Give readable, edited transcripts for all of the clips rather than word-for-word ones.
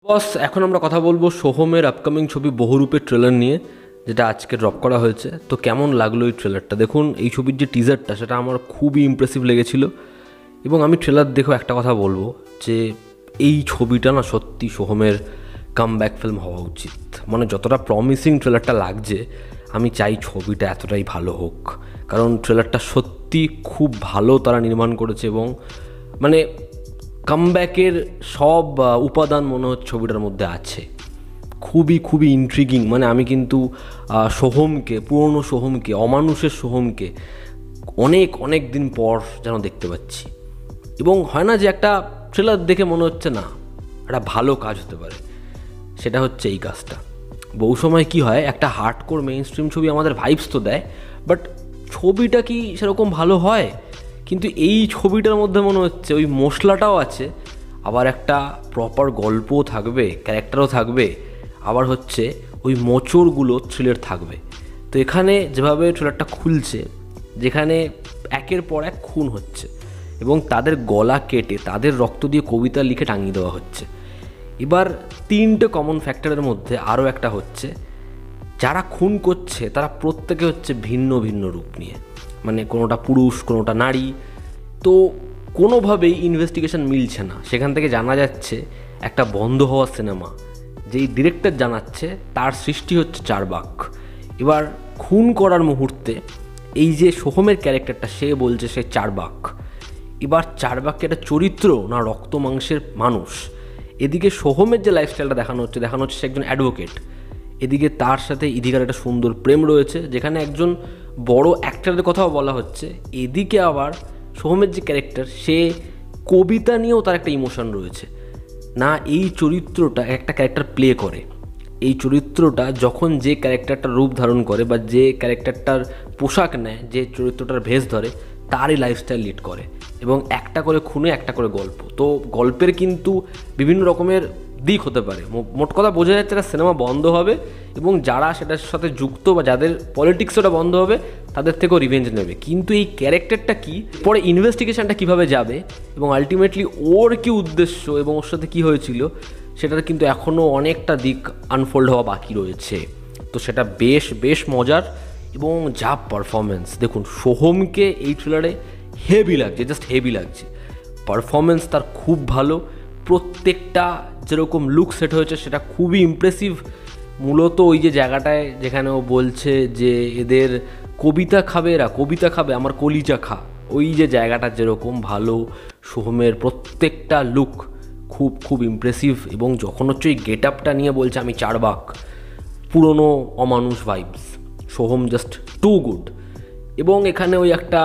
বস, এখন আমরা কথা বলবো সোহমের আপকামিং ছবি বহুরূপের ট্রেলার নিয়ে, যেটা আজকে ড্রপ করা হয়েছে। তো কেমন লাগলো এই ট্রেলারটা? দেখুন, এই ছবির যে টিজারটা সেটা আমার খুবই ইমপ্রেসিভ লেগেছিল। এবং আমি ট্রেলার দেখেও একটা কথা বলবো যে এই ছবিটা না সত্যি সোহমের কামব্যাক ফিল্ম হওয়া উচিত। মানে যতটা প্রমিসিং ট্রেলারটা লাগছে, আমি চাই ছবিটা এতটাই ভালো হোক, কারণ ট্রেলারটা সত্যি খুব ভালো তারা নির্মাণ করেছে। এবং মানে কামব্যাকের সব উপাদান মনে হচ্ছে ছবিটার মধ্যে আছে। খুবই খুবই ইন্ট্রিগিং। মানে আমি কিন্তু সোহমকে, পুরনো সোহমকে, অমানুষের সোহমকে অনেক অনেক দিন পর যেন দেখতে পাচ্ছি। এবং হয় না যে একটা ট্রেলার দেখে মনে হচ্ছে না একটা ভালো কাজ হতে পারে, সেটা হচ্ছে এই কাজটা। বহু সময় কি হয়, একটা হার্ডকোর মেইন স্ট্রিম ছবি আমাদের ভাইবস তো দেয়, বাট ছবিটা কি সেরকম ভালো হয়? কিন্তু এই ছবিটার মধ্যে মনে হচ্ছে ওই মশলাটাও আছে, আবার একটা প্রপার গল্পও থাকবে, ক্যারেক্টারও থাকবে, আবার হচ্ছে ওই মোচড়গুলো থ্রিলের থাকবে। তো এখানে যেভাবে ট্রেলারটা খুলছে, যেখানে একের পর এক খুন হচ্ছে এবং তাদের গলা কেটে তাদের রক্ত দিয়ে কবিতা লিখে টাঙিয়ে দেওয়া হচ্ছে। এবার তিনটে কমন ফ্যাক্টরের মধ্যে আরও একটা হচ্ছে, যারা খুন করছে তারা প্রত্যেকে হচ্ছে ভিন্ন ভিন্ন রূপ নিয়ে। মানে কোনোটা পুরুষ, কোনোটা নারী। তো কোনোভাবেই ইনভেস্টিগেশন মিলছে না। সেখান থেকে জানা যাচ্ছে একটা বন্ধ হওয়া সিনেমা, যেই ডিরেক্টর জানাচ্ছে তার সৃষ্টি হচ্ছে চারবাক। এবার খুন করার মুহূর্তে এই যে সোহমের ক্যারেক্টারটা, সে বলছে সে চারবাক। এবার চারবাককে একটা চরিত্র না রক্ত মাংসের মানুষ। এদিকে সোহমের যে লাইফস্টাইলটা দেখানো হচ্ছে সে একজন অ্যাডভোকেট। এদিকে তার সাথে ইদিকার একটা সুন্দর প্রেম রয়েছে, যেখানে একজন বড় অ্যাক্টরের কথাও বলা হচ্ছে। এদিকে আবার সোহমের যে ক্যারেক্টার, সে কবিতা নিয়েও তার একটা ইমোশন রয়েছে। না, এই চরিত্রটা একটা ক্যারেক্টার প্লে করে। এই চরিত্রটা যখন যে ক্যারেক্টারটার রূপ ধারণ করে বা যে ক্যারেক্টারটার পোশাক নেয়, যে চরিত্রটার ভেষ ধরে, তারই লাইফস্টাইল লিড করে। এবং একটা করে খুনে, একটা করে গল্প। তো গল্পের কিন্তু বিভিন্ন রকমের দিক হতে পারে। মোট কথা বোঝা যাচ্ছে একটা সিনেমা বন্ধ হবে এবং যারা সেটার সাথে যুক্ত বা যাদের পলিটিক্স ওটা বন্ধ হবে, তাদের থেকেও রিভেঞ্জ নেবে। কিন্তু এই ক্যারেক্টারটা কি, পরে ইনভেস্টিগেশনটা কিভাবে যাবে এবং আলটিমেটলি ওর কি উদ্দেশ্য এবং ওর সাথে কী হয়েছিল, সেটার কিন্তু এখনও অনেকটা দিক আনফোল্ড হওয়া বাকি রয়েছে। তো সেটা বেশ বেশ মজার। এবং যা পারফরমেন্স, দেখুন সোহমকে এই ট্রেলারে হেভি লাগছে, জাস্ট হেভি লাগছে। পারফরমেন্স তার খুব ভালো। প্রত্যেকটা যেরকম লুক সেট হয়েছে সেটা খুবই ইমপ্রেসিভ। মূলত ওই যে জায়গাটায় যেখানে ও বলছে যে এদের কবিতা খাবে, এরা কবিতা খাবে, আমার কলিজা খা, ওই যে জায়গাটা যেরকম ভালো, সোহমের প্রত্যেকটা লুক খুব খুব ইমপ্রেসিভ। এবং যখন হচ্ছে ওই গেট আপটা নিয়ে বলছে আমি চারবাক, পুরনো অমানুষ vibes, Soham just to good. এবং এখানে ওই একটা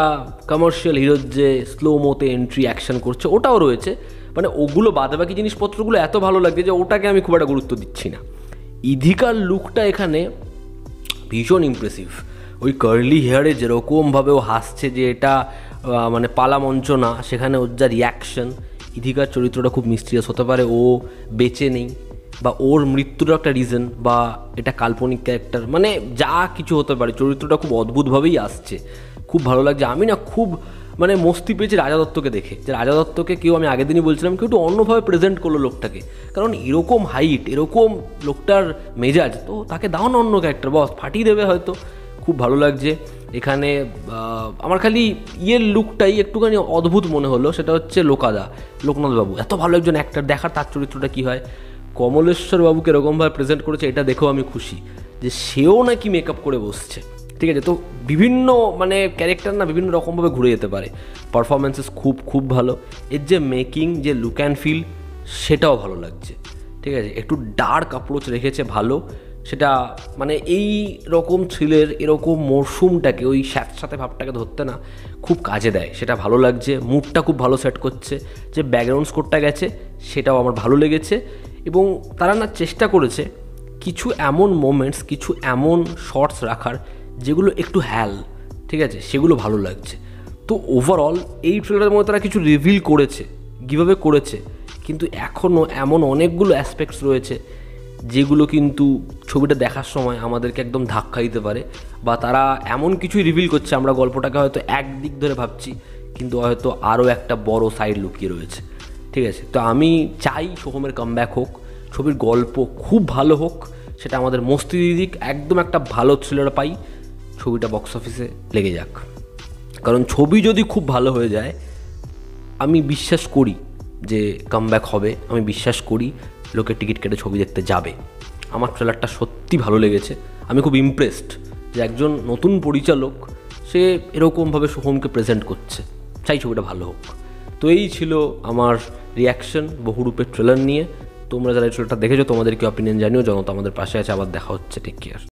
কমার্শিয়াল হিরোর যে স্লো মোতে এন্ট্রি অ্যাকশন করছে, ওটাও রয়েছে। মানে ওগুলো বাদবাকি জিনিসপত্রগুলো এত ভালো লাগে যে ওটাকে আমি খুব একটা গুরুত্ব দিচ্ছি না। ইধিকার লুকটা এখানে ভীষণ ইমপ্রেসিভ। ওই কার্লি হেয়ারে যেরকমভাবে ও হাসছে যে এটা মানে পালা মঞ্চ না, সেখানে ওর যা রিয়াকশন, ইধিকার চরিত্রটা খুব মিস্টিরিয়াস হতে পারে। ও বেঁচে নেই বা ওর মৃত্যুর একটা রিজন, বা এটা কাল্পনিক ক্যারেক্টার, মানে যা কিছু হতে পারে, চরিত্রটা খুব অদ্ভুতভাবেই আসছে। খুব ভালো লাগছে। আমি না খুব মানে মস্তি পেয়েছি রাজা দত্তকে দেখে, যে রাজা দত্তকে কেউ, আমি আগের দিনই বলছিলাম, কেউ একটু অন্যভাবে প্রেজেন্ট করলো লোকটাকে। কারণ এরকম হাইট, এরকম লোকটার মেজাজ, তো তাকে দাও না অন্য ক্যারেক্টার, বস ফাটিয়ে দেবে হয়তো। খুব ভালো লাগছে। এখানে আমার খালি ইয়ের লুকটাই একটুখানি অদ্ভুত মনে হলো, সেটা হচ্ছে লোকনাথ বাবু। এত ভালো একজন অ্যাক্টার, দেখার তার চরিত্রটা কী হয়। কমলেশ্বর বাবুকে এরকমভাবে প্রেজেন্ট করেছে, এটা দেখেও আমি খুশি যে সেও নাকি মেকআপ করে বসছে। ঠিক আছে, তো বিভিন্ন মানে ক্যারেক্টার না বিভিন্ন রকমভাবে ঘুরে যেতে পারে। পারফরমেন্সেস খুব খুব ভালো। এর যে মেকিং, যে লুক অ্যান্ড ফিল, সেটাও ভালো লাগছে। ঠিক আছে, একটু ডার্ক অ্যাপ্রোচ রেখেছে ভালো। সেটা মানে এই রকম থ্রিলের এরকম মরশুমটাকে, ওই স্যাঁতস্যাঁতে ভাবটাকে ধরতে না খুব কাজে দেয়। সেটা ভালো লাগছে। মুডটা খুব ভালো সেট করছে। যে ব্যাকগ্রাউন্ড স্কোরটা গেছে, সেটাও আমার ভালো লেগেছে। এবং তারা না চেষ্টা করেছে কিছু এমন মোমেন্টস, কিছু এমন শর্টস রাখার যেগুলো একটু ঠিক আছে, সেগুলো ভালো লাগছে। তো ওভারঅল এই ট্রেলারের মধ্যে তারা কিছু রিভিল করেছে, গিভঅ্যাওয়ে করেছে, কিন্তু এখনও এমন অনেকগুলো অ্যাসপেক্টস রয়েছে যেগুলো কিন্তু ছবিটা দেখার সময় আমাদেরকে একদম ধাক্কা দিতে পারে। বা তারা এমন কিছুই রিভিল করছে, আমরা গল্পটাকে হয়তো একদিক ধরে ভাবছি, কিন্তু হয়তো আরও একটা বড় সাইড লুকিয়ে রয়েছে। ঠিক আছে, তো আমি চাই সোহমের কামব্যাক হোক। ছবির গল্প খুব ভালো হোক, সেটা আমাদের মস্তি দিয়ে দিক, একদম একটা ভালো থ্রিলার পাই, ছবিটা বক্স অফিসে লেগে যাক। কারণ ছবি যদি খুব ভালো হয়ে যায়, আমি বিশ্বাস করি যে কামব্যাক হবে, আমি বিশ্বাস করি লোকে টিকিট কেটে ছবি দেখতে যাবে। আমার ট্রেলারটা সত্যি ভালো লেগেছে, আমি খুব ইমপ্রেসড যে একজন নতুন পরিচালক সে এরকমভাবে সোহমকে প্রেজেন্ট করছে, চাই ছবিটা ভালো হোক। তো এই ছিল আমার রিয়াকশন বহুরূপের ট্রেলার নিয়ে। তোমরা যারা এই ট্রেলারটা দেখেছো তোমাদের কি অপিনিয়ন জানিও, জনতা আমাদের পাশে আছে, আবার দেখা হচ্ছে, টেক কেয়ার।